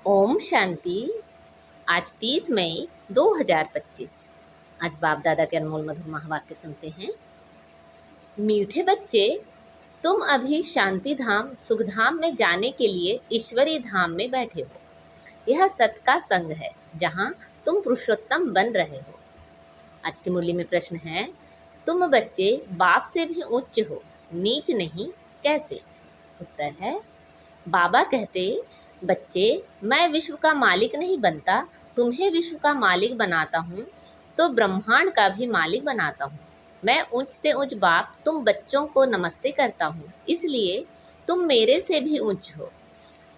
ओम शांति। आज 30 मई 2025। आज बाप दादा के अनमोल मधुर महावाक्य सुनते हैं। मीठे बच्चे, तुम अभी शांति धाम सुख धाम में जाने के लिए ईश्वरीय धाम में बैठे हो। यह सत का संग है जहाँ तुम पुरुषोत्तम बन रहे हो। आज की मुरली में प्रश्न है, तुम बच्चे बाप से भी उच्च हो, नीच नहीं, कैसे? उत्तर है, बाबा कहते, बच्चे, मैं विश्व का मालिक नहीं बनता, तुम्हें विश्व का मालिक बनाता हूँ तो ब्रह्मांड का भी मालिक बनाता हूँ। मैं उच्च से उच्च बाप तुम बच्चों को नमस्ते करता हूँ, इसलिए तुम मेरे से भी उच्च हो।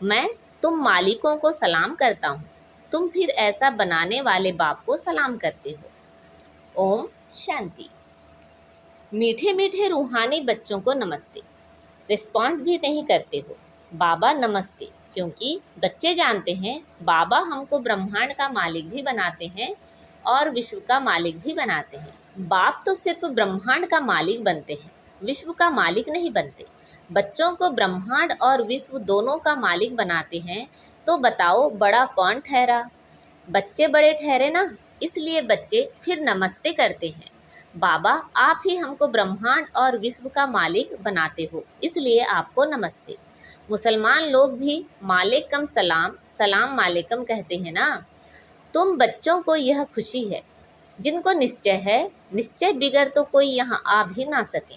मैं तुम मालिकों को सलाम करता हूँ, तुम फिर ऐसा बनाने वाले बाप को सलाम करते हो। ओम शांति। मीठे मीठे रूहानी बच्चों को नमस्ते। रिस्पॉन्ड भी नहीं करते हो, बाबा नमस्ते, क्योंकि बच्चे जानते हैं बाबा हमको ब्रह्मांड का मालिक भी बनाते हैं और विश्व का मालिक भी बनाते हैं। बाप तो सिर्फ ब्रह्मांड का मालिक बनते हैं, विश्व का मालिक नहीं बनते। बच्चों को ब्रह्मांड और विश्व दोनों का मालिक बनाते हैं, तो बताओ बड़ा कौन ठहरा? बच्चे बड़े ठहरे ना, इसलिए बच्चे फिर नमस्ते करते हैं। बाबा, आप ही हमको ब्रह्मांड और विश्व का मालिक बनाते हो, इसलिए आपको नमस्ते। मुसलमान लोग भी मालिकम सलाम, सलाम मालिकम कहते हैं ना। तुम बच्चों को यह खुशी है, जिनको निश्चय है, निश्चय बिगर तो कोई यहाँ आ भी ना सके।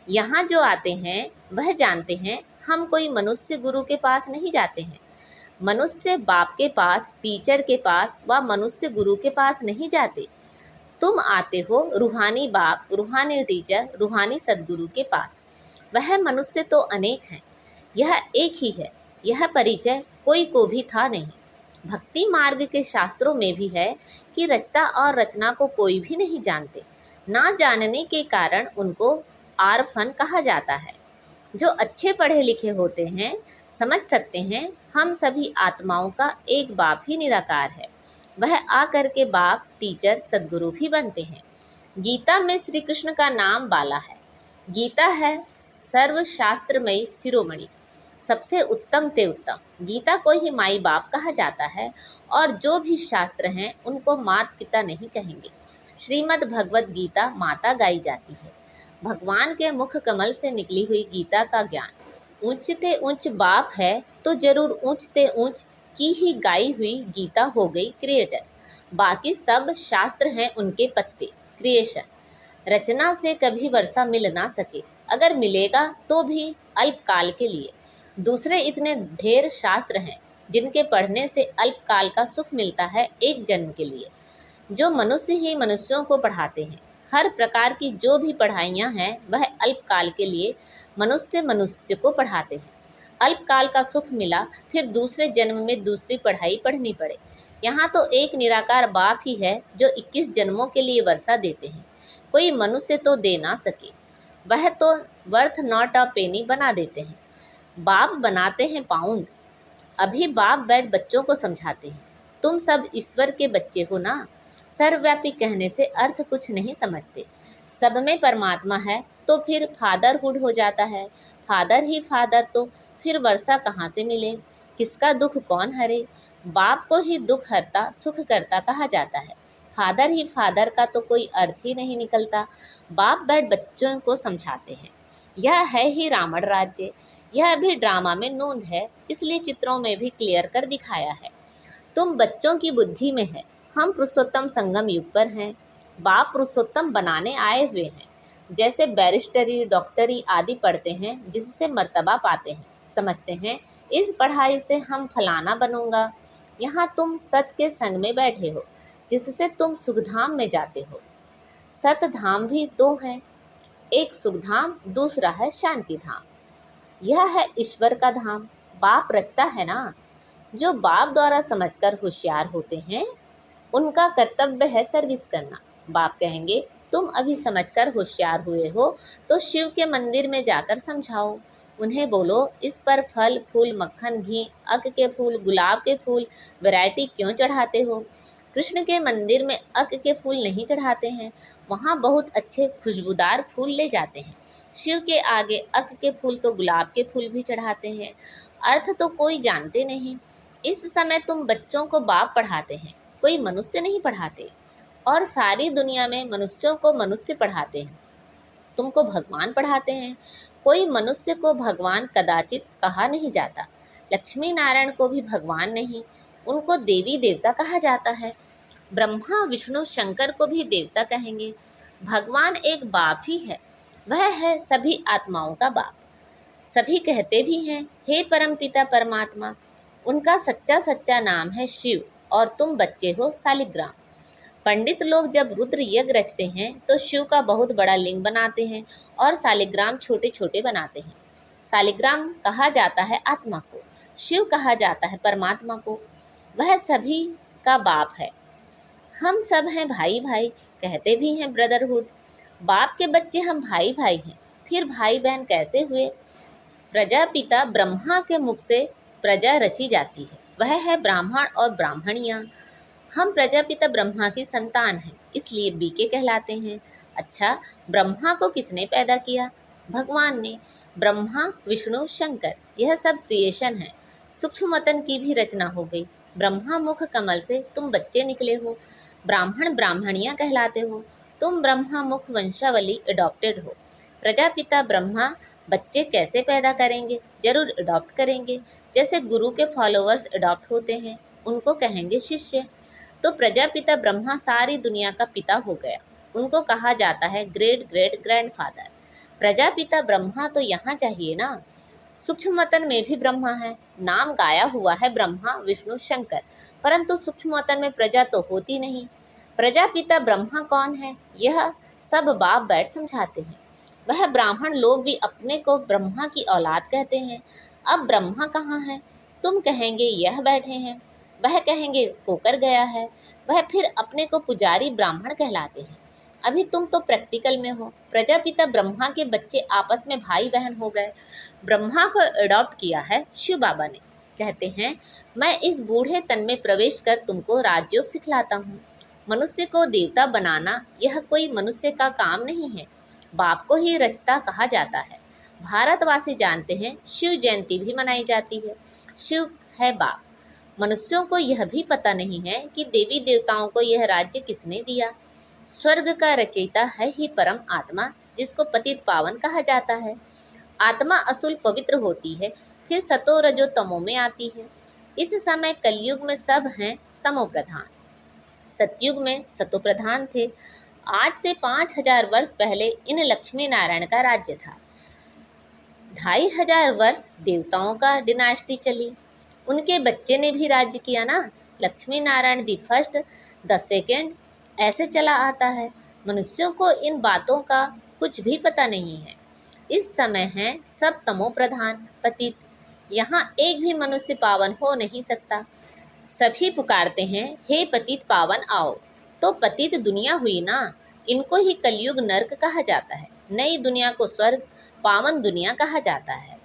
यहाँ जो आते हैं वह जानते हैं हम कोई मनुष्य गुरु के पास नहीं जाते हैं। मनुष्य बाप के पास, टीचर के पास व मनुष्य गुरु के पास नहीं जाते। तुम आते हो रूहानी बाप, रूहानी टीचर, रूहानी सदगुरु के पास। वह मनुष्य तो अनेक हैं, यह एक ही है। यह परिचय कोई को भी था नहीं। भक्ति मार्ग के शास्त्रों में भी है कि रचता और रचना को कोई भी नहीं जानते। ना जानने के कारण उनको आरफन कहा जाता है। जो अच्छे पढ़े लिखे होते हैं समझ सकते हैं हम सभी आत्माओं का एक बाप ही निराकार है। वह आकर के बाप, टीचर, सदगुरु भी बनते हैं। गीता में श्री कृष्ण का नाम बाला है। गीता है सर्वशास्त्रमयी शिरोमणि, सबसे उत्तम ते उत्तम। गीता को ही माई बाप कहा जाता है और जो भी शास्त्र हैं उनको मात पिता नहीं कहेंगे। श्रीमद् भगवत गीता माता गाई जाती है। भगवान के मुख कमल से निकली हुई गीता का ज्ञान। उच्च ते उच्च बाप है तो जरूर उच्च ते उच्च की ही गाई हुई गीता हो गई क्रिएटर। बाकी सब शास्त्र हैं उनके पत्ते, क्रिएशन। रचना से कभी वर्षा मिल ना सके, अगर मिलेगा तो भी अल्पकाल के लिए। दूसरे इतने ढेर शास्त्र हैं जिनके पढ़ने से अल्पकाल का सुख मिलता है, एक जन्म के लिए। जो मनुष्य ही मनुष्यों को पढ़ाते हैं। हर प्रकार की जो भी पढ़ाइयाँ हैं वह अल्पकाल के लिए मनुष्य मनुष्य को पढ़ाते हैं। अल्पकाल का सुख मिला, फिर दूसरे जन्म में दूसरी पढ़ाई पढ़नी पड़े। यहाँ तो एक निराकार बाप ही है जो 21 जन्मों के लिए वर्षा देते हैं। कोई मनुष्य तो दे ना सके, वह तो वर्थ नॉट अ पेनी बना देते हैं। बाप बनाते हैं पाउंड। अभी बाप बैठ बच्चों को समझाते हैं, तुम सब ईश्वर के बच्चे हो ना। सर्वव्यापी कहने से अर्थ कुछ नहीं समझते। सब में परमात्मा है तो फिर फादरहुड हो जाता है। फादर ही फादर तो फिर वर्षा कहाँ से मिले? किसका दुख कौन हरे? बाप को ही दुख हरता सुख करता कहा जाता है। फादर ही फादर का तो कोई अर्थ ही नहीं निकलता। बाप बैठ बच्चों को समझाते हैं। यह है ही रावण राज्य। यह भी ड्रामा में नोंद है, इसलिए चित्रों में भी क्लियर कर दिखाया है। तुम बच्चों की बुद्धि में है, हम पुरुषोत्तम संगम युग पर हैं। बाप पुरुषोत्तम बनाने आए हुए हैं। जैसे बैरिस्टरी, डॉक्टरी आदि पढ़ते हैं, जिससे मर्तबा पाते हैं, समझते हैं इस पढ़ाई से हम फलाना बनूंगा। यहाँ तुम सत के संग में बैठे हो, जिससे तुम सुखधाम में जाते हो। सत धाम भी दो हैं, एक सुखधाम, दूसरा है शांति धाम। यह है ईश्वर का धाम। बाप रचता है ना। जो बाप द्वारा समझकर होशियार होते हैं उनका कर्तव्य है सर्विस करना। बाप कहेंगे, तुम अभी समझकर होशियार हुए हो तो शिव के मंदिर में जाकर समझाओ। उन्हें बोलो, इस पर फल फूल, मक्खन, घी, अक के फूल, गुलाब के फूल वैरायटी क्यों चढ़ाते हो? कृष्ण के मंदिर में अक के फूल नहीं चढ़ाते हैं, वहाँ बहुत अच्छे खुशबूदार फूल ले जाते हैं। शिव के आगे अक के फूल तो गुलाब के फूल भी चढ़ाते हैं। अर्थ तो कोई जानते नहीं। इस समय तुम बच्चों को बाप पढ़ाते हैं, कोई मनुष्य नहीं पढ़ाते, और सारी दुनिया में मनुष्यों को मनुष्य पढ़ाते हैं। तुमको भगवान पढ़ाते हैं। कोई मनुष्य को भगवान कदाचित कहा नहीं जाता। लक्ष्मी नारायण को भी भगवान नहीं, उनको देवी देवता कहा जाता है। ब्रह्मा विष्णु शंकर को भी देवता कहेंगे। भगवान एक बाप ही है, वह है सभी आत्माओं का बाप। सभी कहते भी हैं, हे परमपिता परमात्मा। उनका सच्चा सच्चा नाम है शिव, और तुम बच्चे हो शालिग्राम। पंडित लोग जब रुद्र यज्ञ रचते हैं तो शिव का बहुत बड़ा लिंग बनाते हैं और शालिग्राम छोटे छोटे बनाते हैं। शालिग्राम कहा जाता है आत्मा को, शिव कहा जाता है परमात्मा को। वह सभी का बाप है। हम सब हैं भाई भाई, कहते भी हैं ब्रदरहुड। बाप के बच्चे हम भाई भाई हैं, फिर भाई बहन कैसे हुए? प्रजापिता ब्रह्मा के मुख से प्रजा रची जाती है, वह है ब्राह्मण और ब्राह्मणियाँ। हम प्रजापिता ब्रह्मा की संतान हैं, इसलिए बीके कहलाते हैं। अच्छा, ब्रह्मा को किसने पैदा किया? भगवान ने। ब्रह्मा विष्णु शंकर, यह सब क्रिएशन है। सूक्ष्मतन की भी रचना हो गई। ब्रह्मा मुख कमल से तुम बच्चे निकले हो। ब्राह्मण ब्राह्मणियाँ कहलाते हो। तुम ब्रह्मा मुख वंशावली अडॉप्टेड हो। प्रजापिता ब्रह्मा बच्चे कैसे पैदा करेंगे? जरूर अडॉप्ट करेंगे। जैसे गुरु के फॉलोअर्स अडॉप्ट होते हैं, उनको कहेंगे शिष्य। तो प्रजापिता ब्रह्मा सारी दुनिया का पिता हो गया। उनको कहा जाता है great great grandfather. Prajapita Brahma तो यहाँ चाहिए ना। सूक्ष्मतन में भी ब्रह्मा है, नाम गाया हुआ है ब्रह्मा विष्णु शंकर, परंतु सूक्ष्मतन में प्रजा तो होती नहीं। प्रजापिता ब्रह्मा कौन है, यह सब बाप बैठ समझाते हैं। वह ब्राह्मण लोग भी अपने को ब्रह्मा की औलाद कहते हैं। अब ब्रह्मा कहाँ है? तुम कहेंगे यह बैठे हैं, वह कहेंगे होकर गया है, वह फिर अपने को पुजारी ब्राह्मण कहलाते हैं। अभी तुम तो प्रैक्टिकल में हो। प्रजापिता ब्रह्मा के बच्चे आपस में भाई बहन हो गए। ब्रह्मा को अडॉप्ट किया है शिव बाबा ने। कहते हैं, मैं इस बूढ़े तन में प्रवेश कर तुमको राजयोग सिखलाता हूँ। मनुष्य को देवता बनाना यह कोई मनुष्य का काम नहीं है, बाप को ही रचता कहा जाता है। भारतवासी जानते हैं शिव जयंती भी मनाई जाती है। शिव है बाप। मनुष्यों को यह भी पता नहीं है कि देवी देवताओं को यह राज्य किसने दिया। स्वर्ग का रचयिता है ही परम आत्मा, जिसको पतित पावन कहा जाता है। आत्मा असुल पवित्र होती है, फिर सतो रजो तमो में आती है। इस समय कलयुग में सब हैं तमो प्रधान, सतयुग में सतो प्रधान थे। आज से 5000 वर्ष पहले इन लक्ष्मी नारायण का राज्य था। 2500 वर्ष देवताओं का डिनास्टी चली, उनके बच्चे ने भी राज्य किया ना। Lakshmi Narayan the first, the second, ऐसे चला आता है। मनुष्यों को इन बातों का कुछ भी पता नहीं है। इस समय है सब तमो प्रधान पतित। यहाँ एक भी मनुष्य पावन हो नहीं सकता। सभी पुकारते हैं, हे पतित पावन आओ। तो पतित दुनिया हुई ना। इनको ही कलयुग नर्क कहा जाता है। नई दुनिया को स्वर्ग, पावन दुनिया कहा जाता है।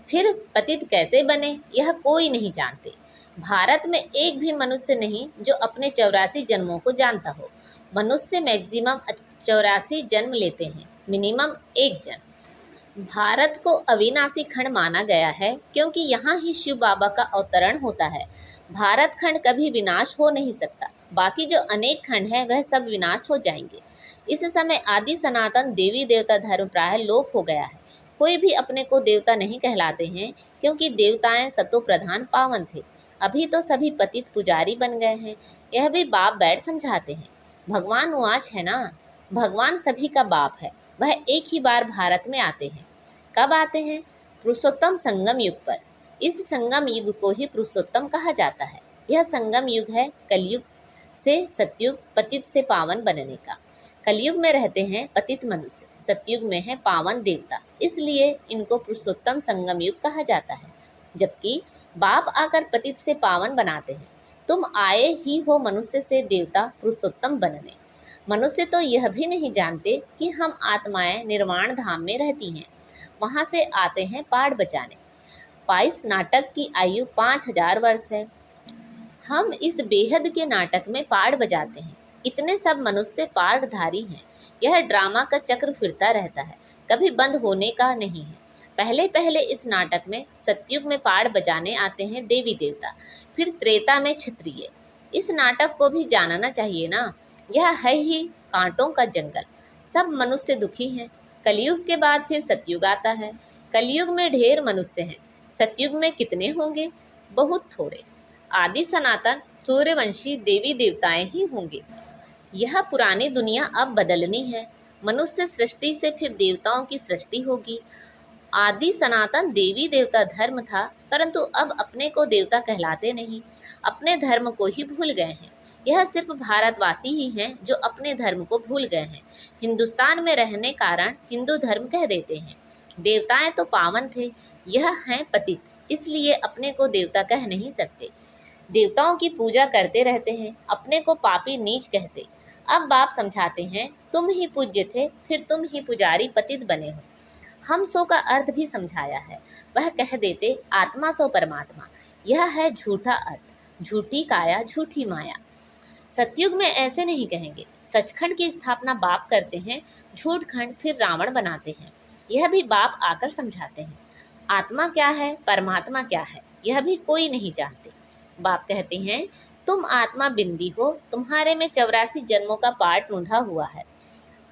फिर पतित कैसे बने यह कोई नहीं जानते। भारत में एक भी मनुष्य नहीं जो अपने 84 जन्मों को जानता हो। मनुष्य मैक्सिमम 84 जन्म लेते हैं, मिनिमम एक जन्म। भारत को अविनाशी खंड माना गया है क्योंकि यहाँ ही शिव बाबा का अवतरण होता है। भारत खंड कभी विनाश हो नहीं सकता। बाकी जो अनेक खंड हैं वह सब विनाश हो जाएंगे। इस समय आदि सनातन देवी देवता धर्म प्राय लोप हो गया है। कोई भी अपने को देवता नहीं कहलाते हैं क्योंकि देवताएं सतो प्रधान पावन थे। अभी तो सभी पतित पुजारी बन गए हैं। यह भी बाप बैठ समझाते हैं। भगवान उवाच है ना, भगवान सभी का बाप है। वह एक ही बार भारत में आते हैं। कब आते हैं? पुरुषोत्तम संगम युग पर। इस संगम युग को ही पुरुषोत्तम कहा जाता है। यह संगम युग है कलयुग से सतयुग, पतित से पावन बनने का। कलयुग में रहते हैं पतित मनुष्य, सतयुग में है पावन देवता, इसलिए इनको पुरुषोत्तम संगम युग कहा जाता है। जबकि बाप आकर पतित से पावन बनाते हैं। तुम आए ही हो मनुष्य से देवता पुरुषोत्तम बनने। मनुष्य तो यह भी नहीं जानते कि हम आत्माएं निर्वाण धाम में रहती हैं, वहां से आते हैं पाठ बजाने। 22 नाटक की आयु 5000 वर्ष है। हम इस बेहद के नाटक में पाठ बजाते हैं। इतने सब मनुष्य पाठधारी हैं। यह ड्रामा का चक्र फिरता रहता है, कभी बंद होने का नहीं है। पहले पहले इस नाटक में सतयुग में पाड़ बजाने आते हैं देवी देवता, फिर त्रेता में क्षत्रिय। इस नाटक को भी जानना चाहिए ना, यह है ही कांटों का जंगल, सब मनुष्य दुखी हैं। कलयुग के बाद फिर सतयुग आता है। कलयुग में ढेर मनुष्य हैं, सतयुग में कितने होंगे? बहुत थोड़े। आदि सनातन सूर्यवंशी देवी देवताएं ही होंगे। यह पुरानी दुनिया अब बदलनी है। मनुष्य सृष्टि से फिर देवताओं की सृष्टि होगी। आदि सनातन देवी देवता धर्म था, परंतु अब अपने को देवता कहलाते नहीं, अपने धर्म को ही भूल गए हैं। यह सिर्फ भारतवासी ही हैं जो अपने धर्म को भूल गए हैं। हिंदुस्तान में रहने कारण हिंदू धर्म कह देते हैं। देवताएं तो पावन थे, यह हैं पतित, इसलिए अपने को देवता कह नहीं सकते। देवताओं की पूजा करते रहते हैं, अपने को पापी नीच कहते। अब बाप समझाते हैं, तुम ही पूज्य थे, फिर तुम ही पुजारी पतित बने हो। हम सो का अर्थ भी समझाया है। वह कह देते आत्मा सो परमात्मा, यह है झूठा अर्थ, झूठी काया झूठी माया। सतयुग में ऐसे नहीं कहेंगे। सचखंड की स्थापना बाप करते हैं, झूठ खंड फिर रावण बनाते हैं। यह भी बाप आकर समझाते हैं। आत्मा क्या है, परमात्मा क्या है, यह भी कोई नहीं जानते। बाप कहते हैं, तुम आत्मा बिंदी हो, तुम्हारे में 84 जन्मों का पाठ रूंधा हुआ है।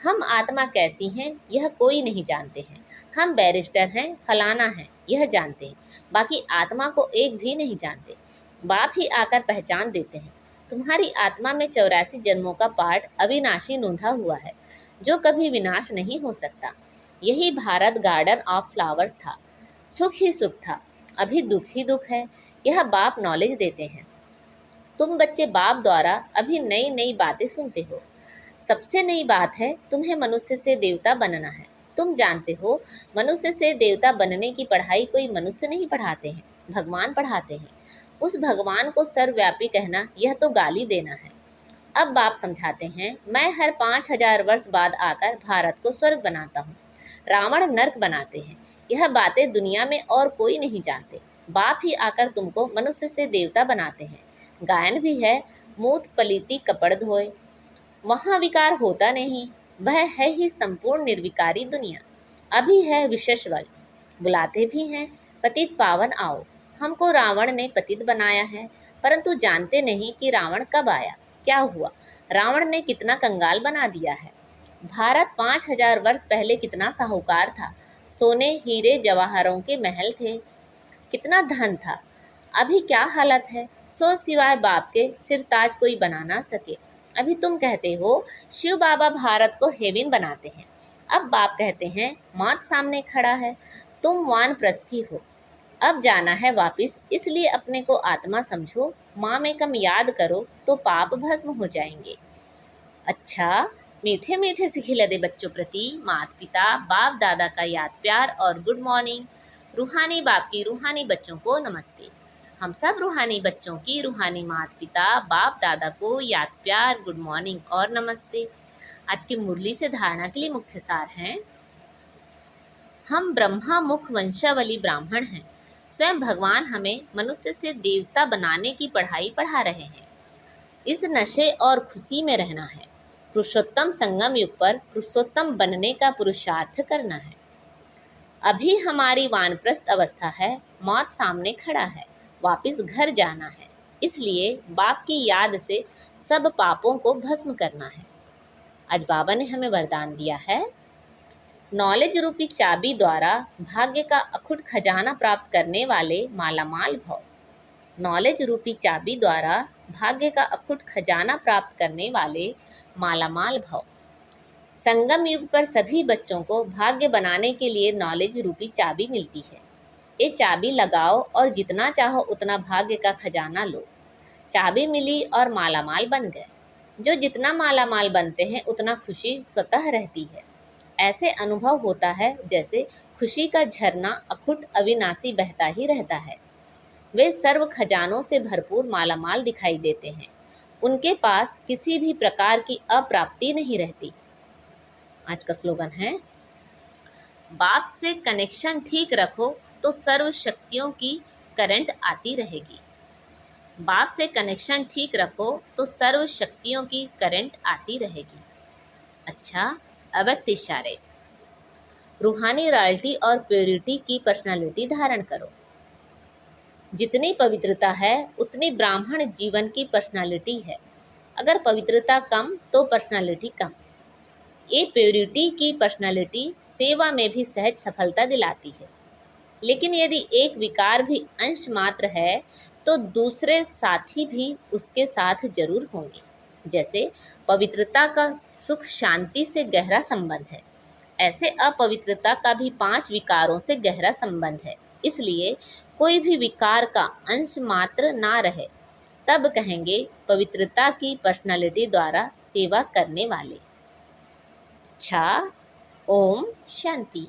हम आत्मा कैसी हैं, यह कोई नहीं जानते हैं। हम बैरिस्टर हैं, फलाना हैं, यह जानते हैं, बाकी आत्मा को एक भी नहीं जानते। बाप ही आकर पहचान देते हैं, तुम्हारी आत्मा में 84 जन्मों का पाठ अविनाशी नूंधा हुआ है, जो कभी विनाश नहीं हो सकता। यही भारत गार्डन ऑफ फ्लावर्स था, सुख ही सुख था, अभी दुख ही दुख है। यह बाप नॉलेज देते हैं। तुम बच्चे बाप द्वारा अभी नई नई बातें सुनते हो। सबसे नई बात है, तुम्हें मनुष्य से देवता बनना है। तुम जानते हो, मनुष्य से देवता बनने की पढ़ाई कोई मनुष्य नहीं पढ़ाते हैं, भगवान पढ़ाते हैं। उस भगवान को सर्वव्यापी कहना, यह तो गाली देना है। अब बाप समझाते हैं, मैं हर 5000 वर्ष बाद आकर भारत को स्वर्ग बनाता हूँ, रावण नर्क बनाते हैं। यह बातें दुनिया में और कोई नहीं जानते। बाप ही आकर तुमको मनुष्य से देवता बनाते हैं। गायन भी है, मूत पलीती कपड़ धोए। महाविकार होता नहीं, वह है ही संपूर्ण निर्विकारी दुनिया। अभी है विशेषवल, बुलाते भी हैं, पतित पावन आओ। हमको रावण ने पतित बनाया है, परंतु जानते नहीं कि रावण कब आया, क्या हुआ। रावण ने कितना कंगाल बना दिया है। भारत 5000 वर्ष पहले कितना साहूकार था, सोने हीरे जवाहरों के महल थे, कितना धन था। अभी क्या हालत है, सो सिवाय बाप के सिरताज कोई बना ना सके। अभी तुम कहते हो शिव बाबा भारत को हेवन बनाते हैं। अब बाप कहते हैं, मात सामने खड़ा है, तुम वानप्रस्थी हो, अब जाना है वापिस, इसलिए अपने को आत्मा समझो, माँ में कम याद करो तो पाप भस्म हो जाएंगे। अच्छा, मीठे मीठे से खिलदे बच्चों प्रति माता पिता बाप दादा का याद प्यार और गुड मॉर्निंग। रूहानी बाप की रूहानी बच्चों को नमस्ते। हम सब रूहानी बच्चों की रूहानी माता पिता बाप दादा को याद प्यार, गुड मॉर्निंग और नमस्ते। आज की मुरली से धारणा के लिए मुख्य सार हैं, हम ब्रह्मा मुख वंशावली ब्राह्मण हैं। स्वयं भगवान हमें मनुष्य से देवता बनाने की पढ़ाई पढ़ा रहे हैं। इस नशे और खुशी में रहना है। पुरुषोत्तम संगम युग पर पुरुषोत्तम बनने का पुरुषार्थ करना है। अभी हमारी वानप्रस्थ अवस्था है, मौत सामने खड़ा है, वापिस घर जाना है, इसलिए बाप की याद से सब पापों को भस्म करना है। आज बाबा ने हमें वरदान दिया है, नॉलेज रूपी चाबी द्वारा भाग्य का अखुट खजाना प्राप्त करने वाले मालामाल भव। नॉलेज रूपी चाबी द्वारा भाग्य का अखुट खजाना प्राप्त करने वाले मालामाल भव। संगम युग पर सभी बच्चों को भाग्य बनाने के लिए नॉलेज रूपी चाबी मिलती है। ये चाबी लगाओ और जितना चाहो उतना भाग्य का खजाना लो। चाबी मिली और मालामाल बन गए। जो जितना मालामाल बनते हैं उतना खुशी स्वतः रहती है। ऐसे अनुभव होता है जैसे खुशी का झरना अखुट अविनाशी बहता ही रहता है। वे सर्व खजानों से भरपूर मालामाल दिखाई देते हैं। उनके पास किसी भी प्रकार की अप्राप्ति नहीं रहती। आज का स्लोगन है, बाप से कनेक्शन ठीक रखो तो सर्व शक्तियों की करंट आती रहेगी। बाप से कनेक्शन ठीक रखो तो सर्व शक्तियों की करंट आती रहेगी। अच्छा, अव्यक्त इशारे। रूहानी रॉयल्टी और प्योरिटी की पर्सनालिटी धारण करो। जितनी पवित्रता है उतनी ब्राह्मण जीवन की पर्सनालिटी है। अगर पवित्रता कम तो पर्सनालिटी कम। ये प्योरिटी की पर्सनालिटी सेवा में भी सहज सफलता दिलाती है। लेकिन यदि एक विकार भी अंश मात्र है तो दूसरे साथी भी उसके साथ जरूर होंगे। जैसे पवित्रता का सुख शांति से गहरा संबंध है, ऐसे अपवित्रता का भी 5 विकारों से गहरा संबंध है। इसलिए कोई भी विकार का अंश मात्र ना रहे तब कहेंगे पवित्रता की पर्सनालिटी द्वारा सेवा करने वाले। अच्छा, ओम शांति।